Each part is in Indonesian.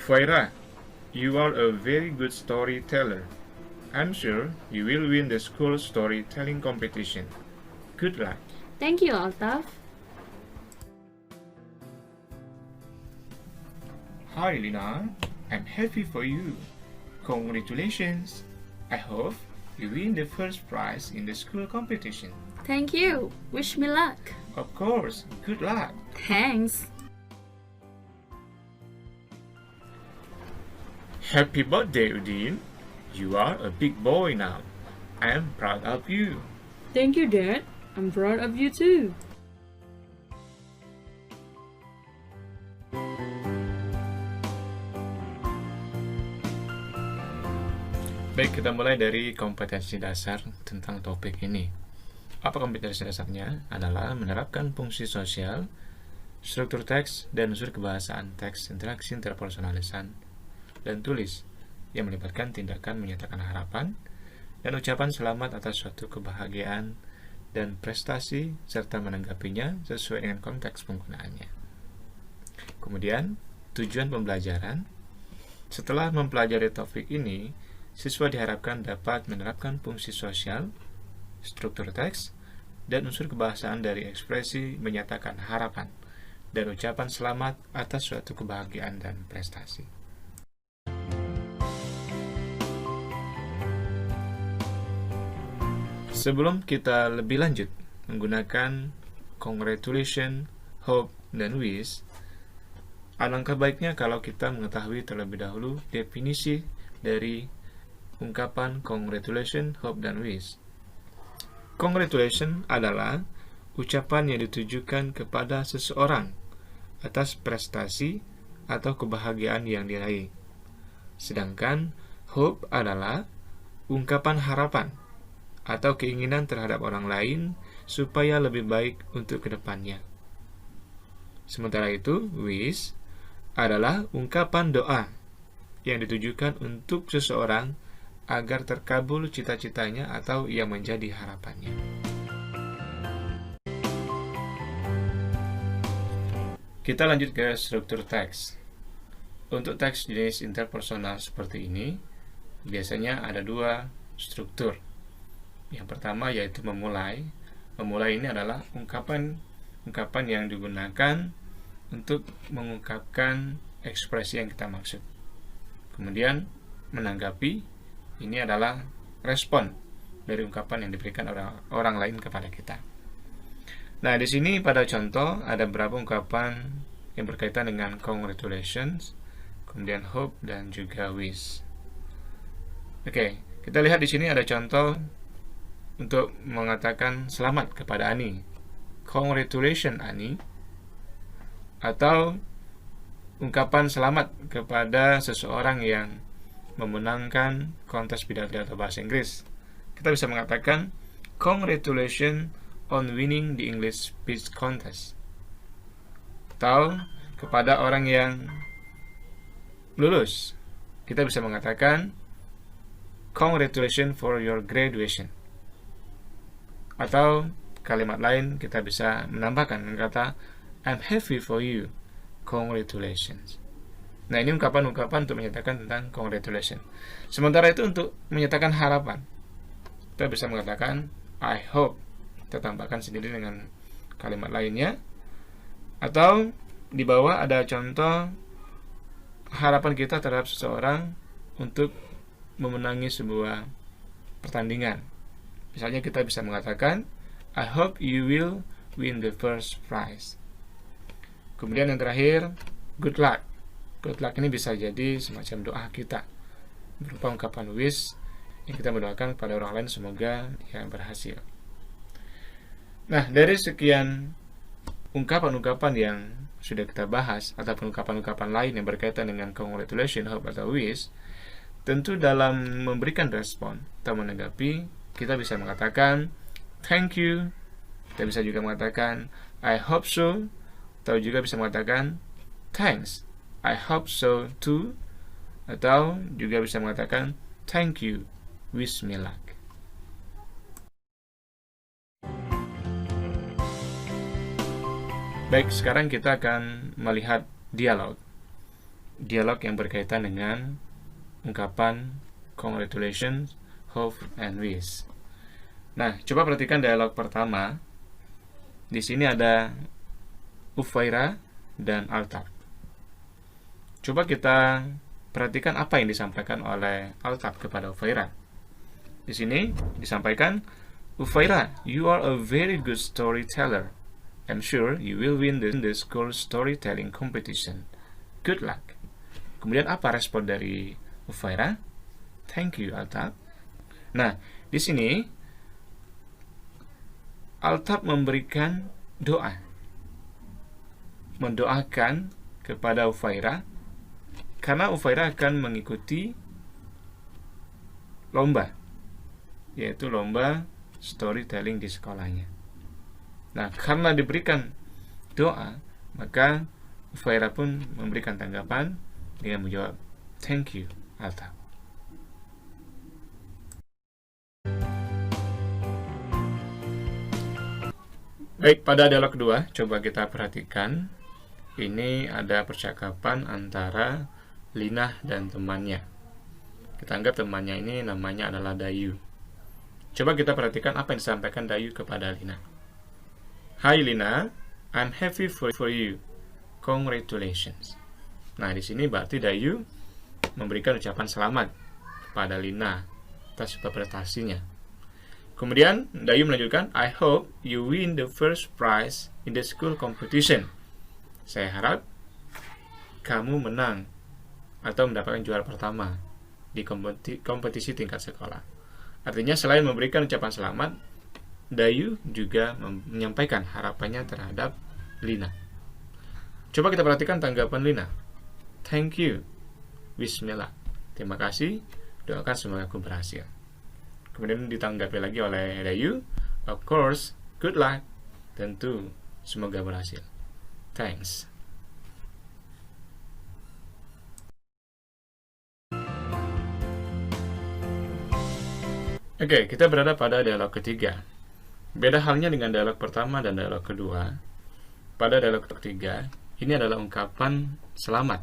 Faira, you are a very good storyteller. I'm sure you will win the school storytelling competition. Good luck. Thank you, Altaf. Hi Lina, I'm happy for you. Congratulations. I hope you win the first prize in the school competition. Thank you. Wish me luck. Of course, good luck. Thanks. Happy birthday, Udin. You are a big boy now. I'm proud of you. Thank you, Dad. I'm proud of you too. Baik, kita mulai dari kompetensi dasar tentang topik ini. Apa kompetensi dasarnya? Adalah menerapkan fungsi sosial, struktur teks, dan unsur kebahasaan teks, interaksi interpersonal lisan dan tulis yang melibatkan tindakan menyatakan harapan dan ucapan selamat atas suatu kebahagiaan dan prestasi serta menanggapinya sesuai dengan konteks penggunaannya. Kemudian, tujuan pembelajaran. Setelah mempelajari topik ini, siswa diharapkan dapat menerapkan fungsi sosial, struktur teks, dan unsur kebahasaan dari ekspresi menyatakan harapan dan ucapan selamat atas suatu kebahagiaan dan prestasi. Sebelum kita lebih lanjut menggunakan congratulation, hope, dan wish, alangkah baiknya kalau kita mengetahui terlebih dahulu definisi dari ungkapan congratulation, hope, dan wish. Congratulation adalah ucapan yang ditujukan kepada seseorang atas prestasi atau kebahagiaan yang diraih. Sedangkan hope adalah ungkapan harapan atau keinginan terhadap orang lain supaya lebih baik untuk kedepannya. Sementara itu, wish adalah ungkapan doa yang ditujukan untuk seseorang agar terkabul cita-citanya atau yang menjadi harapannya. Kita lanjut ke struktur teks. Untuk teks jenis interpersonal seperti ini, biasanya ada dua struktur. Yang pertama yaitu memulai. Memulai ini adalah ungkapan yang digunakan untuk mengungkapkan ekspresi yang kita maksud. Kemudian menanggapi, ini adalah respon dari ungkapan yang diberikan orang lain kepada kita. Nah, di sini pada contoh ada beberapa ungkapan yang berkaitan dengan congratulations, kemudian hope, dan juga wish. Oke, kita lihat di sini ada contoh untuk mengatakan selamat kepada Ani. Congratulations Ani. Atau ungkapan selamat kepada seseorang yang memenangkan kontes pidato bahasa Inggris. Kita bisa mengatakan congratulations on winning the English speech contest. Atau kepada orang yang lulus, kita bisa mengatakan congratulations for your graduation. Atau kalimat lain kita bisa menambahkan kata I'm happy for you. Congratulations. Nah, ini ungkapan-ungkapan untuk menyatakan tentang congratulations. Sementara itu untuk menyatakan harapan, kita bisa mengatakan I hope. Kita tambahkan sendiri dengan kalimat lainnya. Atau di bawah ada contoh harapan kita terhadap seseorang untuk memenangi sebuah pertandingan. Misalnya kita bisa mengatakan I hope you will win the first prize. Kemudian yang terakhir, good luck. Good luck ini bisa jadi semacam doa kita, berupa ungkapan wish yang kita mendoakan kepada orang lain semoga dia berhasil. Nah, dari sekian ungkapan-ungkapan yang sudah kita bahas ataupun ungkapan-ungkapan lain yang berkaitan dengan congratulation, hope, atau wish, tentu dalam memberikan respon atau menanggapi, kita bisa mengatakan thank you. Kita bisa juga mengatakan I hope so, atau juga bisa mengatakan thanks, I hope so too, atau juga bisa mengatakan thank you, wish me luck. Baik, sekarang kita akan melihat dialog. dialog yang berkaitan dengan ungkapan congratulations, hope, and wish. Nah, coba perhatikan dialog pertama. Di sini ada Ufaira dan Altaf. Coba kita perhatikan apa yang disampaikan oleh Altaf kepada Ufaira. Di sini disampaikan, Ufaira, you are a very good storyteller. I'm sure you will win the school storytelling competition. Good luck. Kemudian apa respon dari Ufaira? Thank you, Altaf. Nah, di sini Altaf memberikan doa, mendoakan kepada Ufaira, karena Ufaira akan mengikuti lomba, yaitu lomba storytelling di sekolahnya. Nah, karena diberikan doa, maka Ufaira pun memberikan tanggapan dengan menjawab, thank you, Altaf. Baik, pada dialog kedua, coba kita perhatikan. Ini ada percakapan antara Lina dan temannya. Kita anggap temannya ini namanya adalah Dayu. Coba kita perhatikan apa yang disampaikan Dayu kepada Lina. Hi Lina, I'm happy for you. Congratulations. Nah, di sini berarti Dayu memberikan ucapan selamat kepada Lina atas prestasinya. Kemudian Dayu melanjutkan, I hope you win the first prize in the school competition. Saya harap kamu menang atau mendapatkan juara pertama di kompetisi tingkat sekolah. Artinya selain memberikan ucapan selamat, Dayu juga menyampaikan harapannya terhadap Lina. Coba kita perhatikan tanggapan Lina. Thank you. Bismillah. Terima kasih. Doakan semoga aku berhasil. Kemudian ditanggapi lagi oleh Dayu, of course, good luck. Tentu, semoga berhasil. Thanks. Oke, kita berada pada dialog ketiga. Beda halnya dengan dialog pertama dan dialog kedua. Pada dialog ketiga, ini adalah ungkapan selamat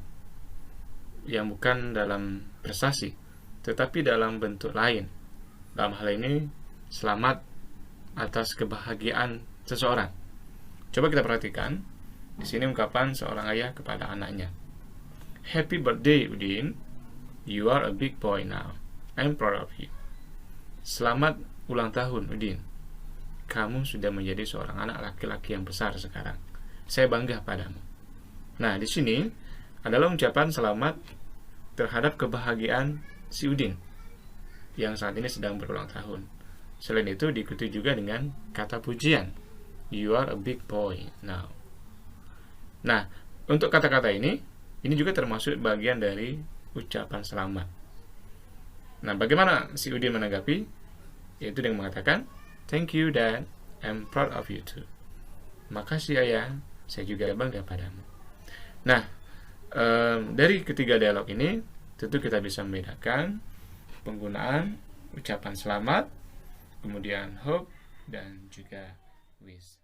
yang bukan dalam prestasi, tetapi dalam bentuk lain. Dalam hal ini, selamat atas kebahagiaan seseorang. Coba kita perhatikan. Di sini ungkapan seorang ayah kepada anaknya. Happy birthday, Udin. You are a big boy now. I'm proud of you. Selamat ulang tahun, Udin. Kamu sudah menjadi seorang anak laki-laki yang besar sekarang. Saya bangga padamu. Nah, di sini adalah ucapan selamat terhadap kebahagiaan si Udin yang saat ini sedang berulang tahun. Selain itu diikuti juga dengan kata pujian. You are a big boy now. Nah, untuk kata-kata ini juga termasuk bagian dari ucapan selamat. Nah, bagaimana si Udin menanggapi? Yaitu dengan mengatakan, thank you dad, I'm proud of you too. Makasih ayah, saya juga bangga padamu. Nah, dari ketiga dialog ini, tentu kita bisa membedakan penggunaan ucapan selamat, kemudian hope, dan juga wish.